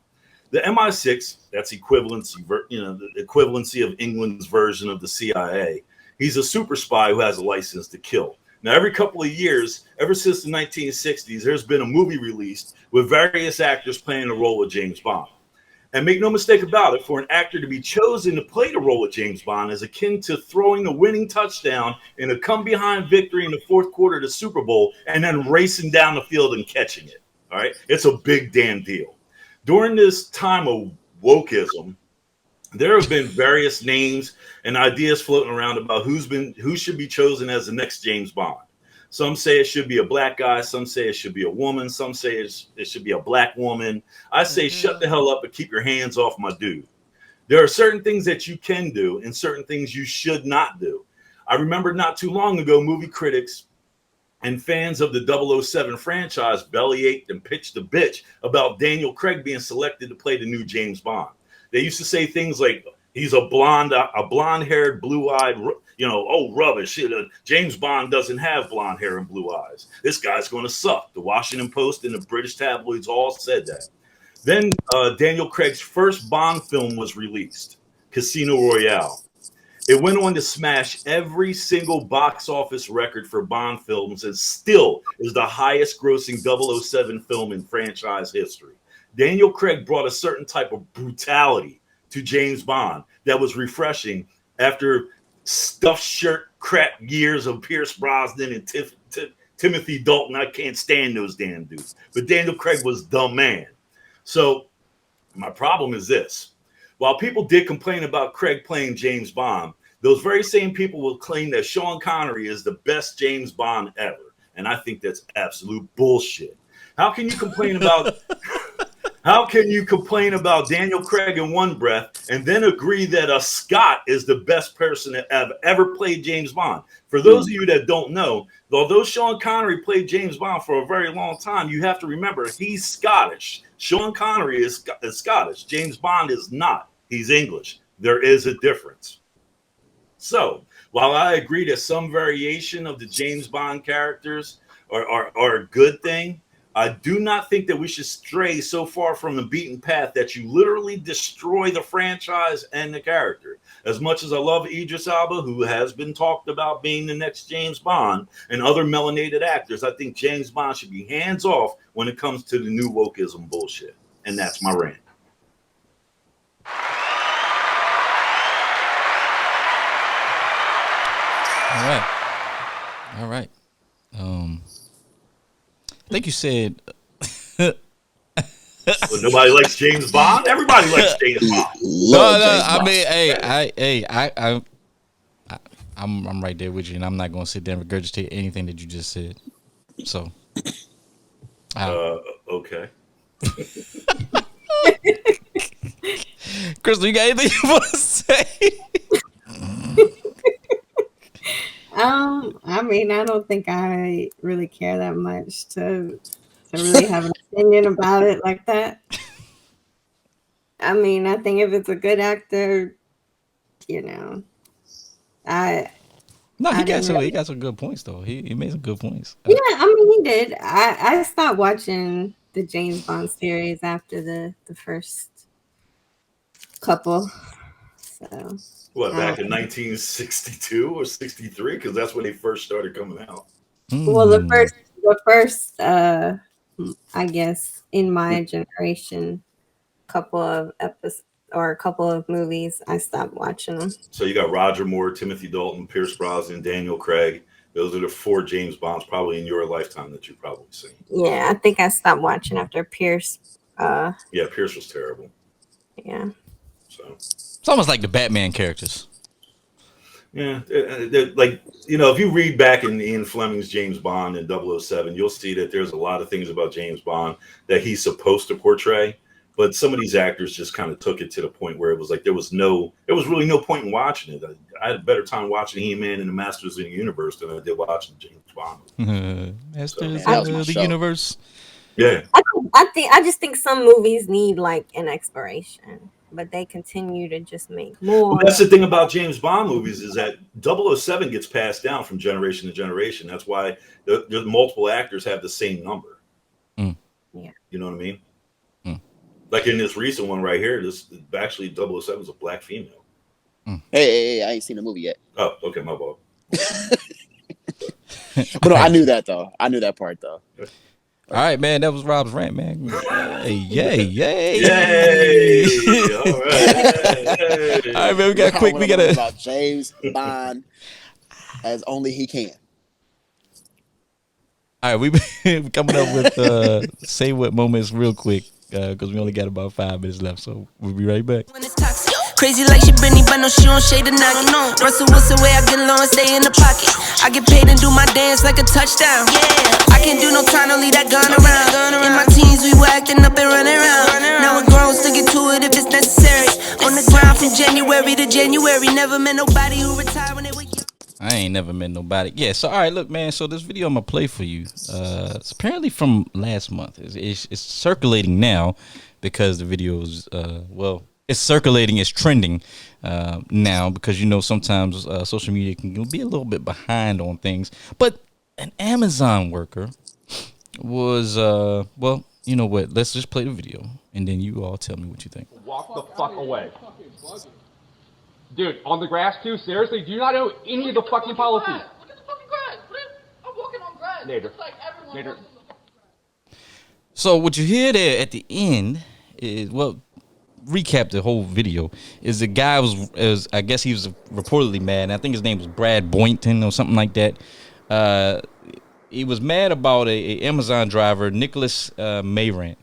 The MI6, that's equivalency, the equivalency of England's version of the CIA. He's a super spy who has a license to kill. Now, every couple of years, ever since the 1960s, there's been a movie released with various actors playing the role of James Bond. And make no mistake about it, for an actor to be chosen to play the role of James Bond is akin to throwing the winning touchdown in a come-behind victory in the fourth quarter of the Super Bowl and then racing down the field and catching it. All right? It's a big damn deal. During this time of wokeism, there have been various names and ideas floating around about who should be chosen as the next James Bond. Some say it should be a black guy. Some say it should be a woman. Some say it should be a black woman. I say shut the hell up and keep your hands off my dude. There are certain things that you can do and certain things you should not do. I remember not too long ago, movie critics and fans of the 007 franchise bellyached and pitched a bitch about Daniel Craig being selected to play the new James Bond. They used to say things like, he's a blonde-haired, blue-eyed, rubbish. James Bond doesn't have blonde hair and blue eyes. This guy's going to suck. The Washington Post and the British tabloids all said that. Then Daniel Craig's first Bond film was released, Casino Royale. It went on to smash every single box office record for Bond films and still is the highest grossing 007 film in franchise history. Daniel Craig brought a certain type of brutality to James Bond that was refreshing after stuffed shirt crap years of Pierce Brosnan and Timothy Dalton. I can't stand those damn dudes. But Daniel Craig was the man. So my problem is this. While people did complain about Craig playing James Bond, those very same people will claim that Sean Connery is the best James Bond ever. And I think that's absolute bullshit. How can you complain about Daniel Craig in one breath and then agree that a Scot is the best person that have ever played James Bond? For those of you that don't know, although Sean Connery played James Bond for a very long time, you have to remember he's Scottish. Sean Connery is Scottish. James Bond is not. He's English. There is a difference. So while I agree that some variation of the James Bond characters are a good thing, I do not think that we should stray so far from the beaten path that you literally destroy the franchise and the character. As much as I love Idris Elba, who has been talked about being the next James Bond, and other melanated actors, I think James Bond should be hands off when it comes to the new wokeism bullshit. And that's my rant. All right. I think you said. Well, nobody likes James Bond. Everybody likes James Bond. I mean, I'm right there with you, and I'm not going to sit there and regurgitate anything that you just said. So, okay. Crystal, you got anything you want to say? I mean, I don't think I really care that much to really have an opinion about it like that. I mean, I think if it's a good actor, you know, he got some good points though. He made some good points. Yeah, I mean, he did. I stopped watching the James Bond series after the first couple. So what, back in 1962 or 63? Because that's when they first started coming out. Well, the first, I guess, in my generation, couple of episodes or a couple of movies, I stopped watching them. So you got Roger Moore, Timothy Dalton, Pierce Brosnan, Daniel Craig. Those are the 4 James Bonds probably in your lifetime that you've probably seen. Yeah, I think I stopped watching after Pierce. Yeah, Pierce was terrible. Yeah. So it's almost like the Batman characters. Yeah, like, you know, if you read back in Ian Fleming's James Bond in 007, you'll see that there's a lot of things about James Bond that he's supposed to portray. But some of these actors just kind of took it to the point where it was like there was really no point in watching it. I had a better time watching He-Man and the Masters of the Universe than I did watching James Bond. Masters of the Universe. Yeah. I just think some movies need like an expiration, but they continue to just make more. Well, that's the thing about James Bond movies is that 007 gets passed down from generation to generation. That's why the multiple actors have the same number. Yeah. You know what I mean? Like in this recent one right here, this actually 007 is a black female. Hey, I ain't seen the movie yet. Oh, okay, my fault. But no, I knew that though. I knew that part though. All right, man. That was Rob's rant, man. Yay! All right, all right, man. We got quick. We got to about James Bond as only he can. All right, we coming up with say what moments real quick because we only got about 5 minutes left, so we'll be right back. Crazy like she Britney, but no, she don't shade the noggin. Russell Wilson way I get along and stay in the pocket. I get paid and do my dance like a touchdown. Yeah, I can't do no time to leave that gun around. In my teens, we were acting up and running around. Now we're grown, stick it to it if it's necessary. On the ground from January to January. Never met nobody who retired when they were young. I ain't never met nobody. Yeah, so all right, look, man. So this video I'm gonna play for you. It's apparently from last month. It's circulating now because the video is it's circulating. It's trending now because you know sometimes social media can be a little bit behind on things. But an Amazon worker was well, you know what? Let's just play the video and then you all tell me what you think. Walk the fuck away. Dude, on the grass too? Seriously? Do you not know any of the fucking policies? Look at the fucking grass. I'm walking on grass. Nader. Like everyone So what you hear there at the end is, well, recap the whole video, is the guy was I guess he was reportedly mad, and I think his name was Brad Boynton or something like that. He was mad about a Amazon driver, Nicholas Mayrant,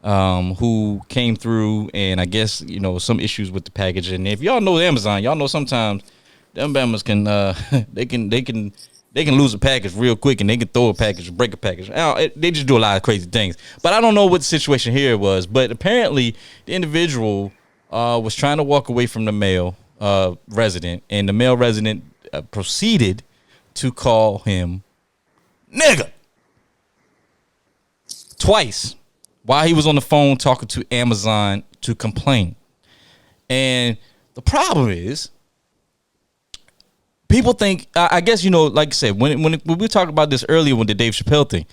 who came through, and I guess, you know, some issues with the package. And if y'all know Amazon, y'all know sometimes them bammers can they can lose a package real quick, and they can throw a package, break a package. They just do a lot of crazy things. But I don't know what the situation here was. But apparently the individual was trying to walk away from the male resident, and the male resident proceeded to call him nigga twice while he was on the phone talking to Amazon to complain. And The problem is, people think. I guess like I said, when we talked about this earlier with the Dave Chappelle thing,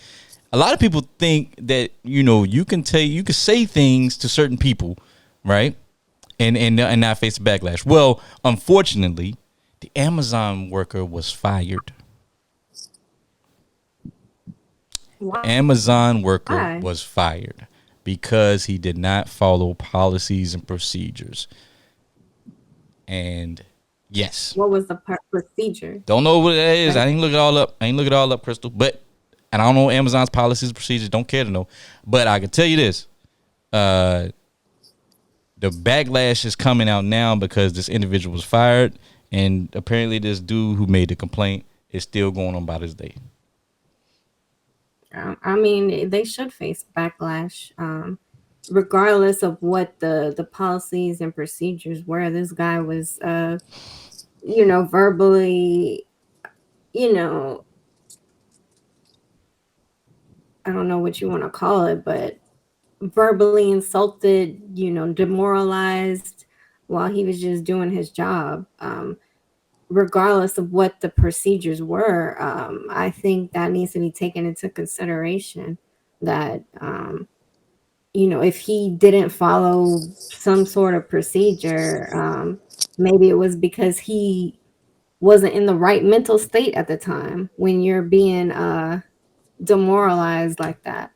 a lot of people think that you can say things to certain people, right, and not face the backlash. Well, unfortunately, the Amazon worker was fired. Why? Amazon worker was fired because he did not follow policies and procedures. And yes, What was the procedure? don't know what it is. I ain't look it all up. Crystal. But and I don't know Amazon's policies and procedures. Don't care to know. But I can tell you this: the backlash is coming out now because this individual was fired, and apparently this dude who made the complaint is still going on about his day. I mean, they should face backlash, regardless of what the policies and procedures were. This guy was, verbally, I don't know what you want to call it, but verbally insulted, demoralized while he was just doing his job. Regardless of what the procedures were, I think that needs to be taken into consideration that, if he didn't follow some sort of procedure, maybe it was because he wasn't in the right mental state at the time when you're being demoralized like that.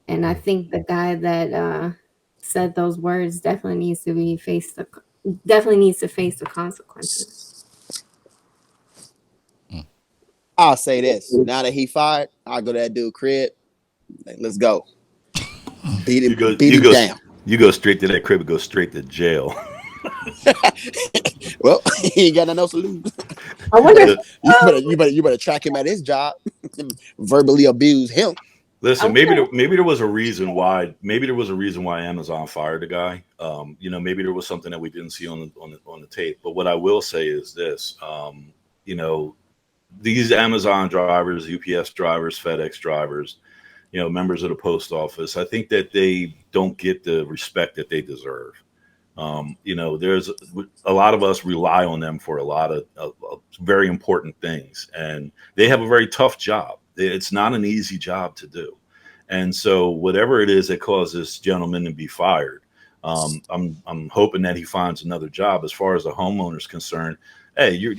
And I think the guy that said those words definitely needs to face the consequences. I'll say this: now that he fired, I'll go to that dude crib. Like, let's go. Beat him down. You go straight to that crib and go straight to jail. Well, he ain't got nothing else to lose. I wonder. You better track him at his job. Verbally abuse him. Listen, maybe there was a reason why. Maybe there was a reason why Amazon fired the guy. Maybe there was something that we didn't see on the tape. But what I will say is this: these Amazon drivers, UPS drivers, FedEx drivers, members of the post office, I think that they don't get the respect that they deserve. There's a lot of us rely on them for a lot of very important things, and they have a very tough job. It's not an easy job to do. And so whatever it is that caused this gentleman to be fired, I'm hoping that he finds another job. As far as the homeowner's concerned, hey, you're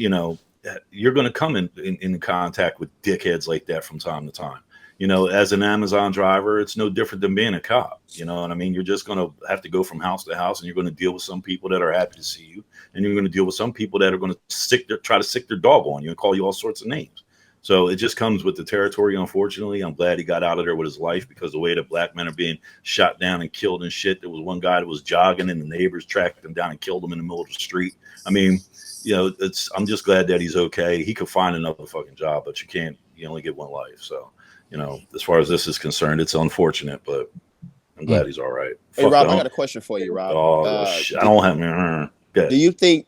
going to come in contact with dickheads like that from time to time. As an Amazon driver, it's no different than being a cop. You know what I mean? You're just going to have to go from house to house, and you're going to deal with some people that are happy to see you, and you're going to deal with some people that are going to try to sick their dog on you and call you all sorts of names. So it just comes with the territory, unfortunately. I'm glad he got out of there with his life, because the way that black men are being shot down and killed and shit. There was one guy that was jogging, and the neighbors tracked him down and killed him in the middle of the street. I mean, I'm just glad that he's okay. He could find another fucking job, but you only get one life. So, as far as this is concerned, it's unfortunate, but I'm glad he's all right. Hey, Rob, I got a question for you, Rob. Oh, shit. I don't have. Do you think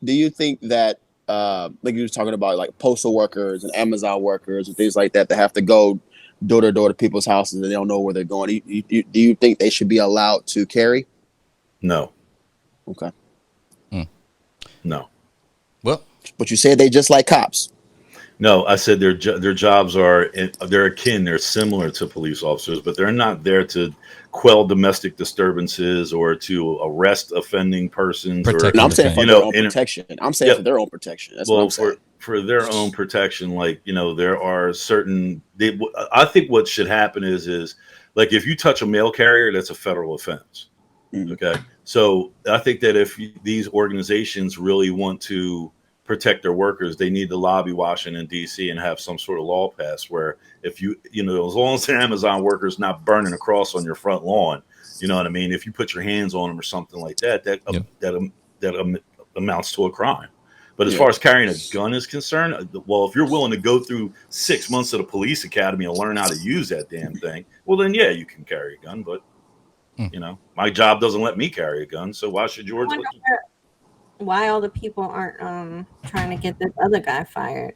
that, like you were talking about, like postal workers and Amazon workers and things like that have to go door to door to people's houses and they don't know where they're going? Do you think they should be allowed to carry? No. Okay. No. Well, but you said they just like cops. No, I said their jobs they're akin, they're similar to police officers, but they're not there to quell domestic disturbances or to arrest offending persons. I'm saying for their own protection. I'm saying for their own protection. That's what I'm saying. For their own protection, like, there are certain. I think what should happen is like, if you touch a mail carrier, that's a federal offense. Mm-hmm. Okay, so I think that if these organizations really want to protect their workers, they need to lobby Washington, D.C. and have some sort of law passed where if as long as the Amazon worker's not burning a cross on your front lawn, you know what I mean? If you put your hands on them or something like that, that amounts to a crime. But as far as carrying a gun is concerned, well, if you're willing to go through 6 months of the police academy and learn how to use that damn thing, well, then, yeah, you can carry a gun. But, my job doesn't let me carry a gun. So why should yours? Why all the people aren't trying to get this other guy fired?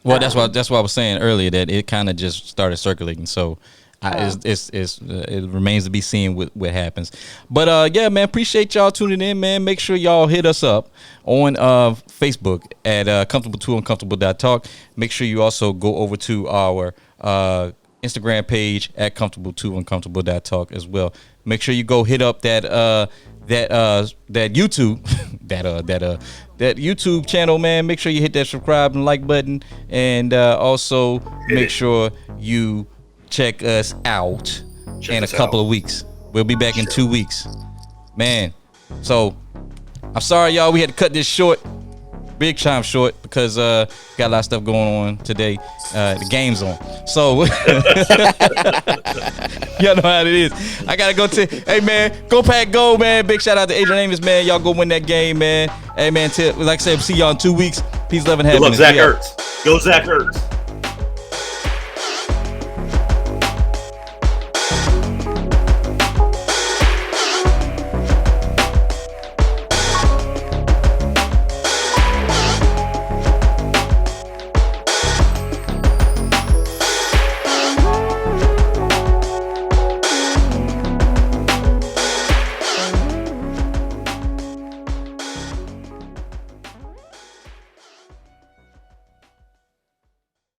Well, that's what I was saying earlier, that it kind of just started circulating. So It remains to be seen what happens. But yeah, man, appreciate y'all tuning in, man. Make sure y'all hit us up on Facebook at comfortable2uncomfortable.talk. Make sure you also go over to our Instagram page at comfortable2uncomfortable.talk as well. Make sure you go hit up that YouTube that YouTube channel, man. Make sure you hit that subscribe and like button, and also make sure you check us out in a couple of weeks. We'll be back in 2 weeks, man. So I'm sorry, y'all, we had to cut this short, big time short, because got a lot of stuff going on today. The game's on, so y'all know how it is. I gotta go to. Hey, man, go Pack Go, man. Big shout out to Adrian Amos, man. Y'all go win that game, man. Hey, man, like I said, see y'all in 2 weeks. Peace, love, and happiness. Good luck, Zach Ertz. Go Zach Ertz.